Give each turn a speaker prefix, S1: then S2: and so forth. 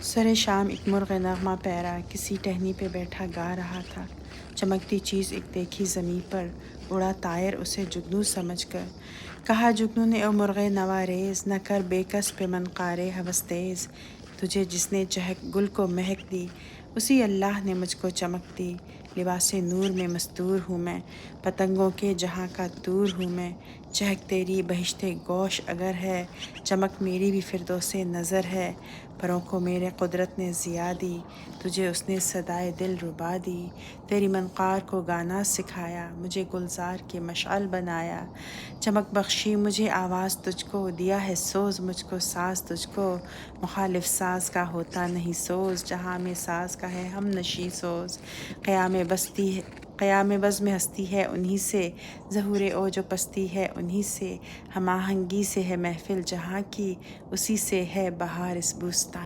S1: سر شام ایک مرغ نغمہ پیرا کسی ٹہنی پہ بیٹھا گا رہا تھا۔ چمکتی چیز ایک دیکھی زمیں پر، اڑا طائر اسے جگنو سمجھ کر۔ کہا جگنو نے او مرغ نواریز، نہ کر بے کس پہ منقار ہوس تیز۔ تجھے جس نے چہک گل کو مہک دی، اسی اللہ نے مجھ کو چمک دی۔ لباس نور میں مستور ہوں میں، پتنگوں کے جہاں کا دور ہوں میں۔ چہک تیری بہشت گوش اگر ہے، چمک میری بھی فردوس نظر ہے۔ پروں کو میرے قدرت نے ضیا دی، تجھے اس نے صدائے دل ربا دی۔ تیری منقار کو گانا سکھایا، مجھے گلزار کے مشعل بنایا۔ چمک بخشی مجھے آواز تجھ کو، دیا ہے سوز مجھ کو ساز تجھ کو۔ مخالف ساز کا ہوتا نہیں سوز، جہاں میں ساز کا ہے ہم نشیں سوز۔ قیام بزم ہستی ہے انہی سے، ظہور اوج و پستی ہے انہی سے۔ ہم آہنگی سے ہے محفل جہاں کی، اسی سے ہے بہار اس بوستان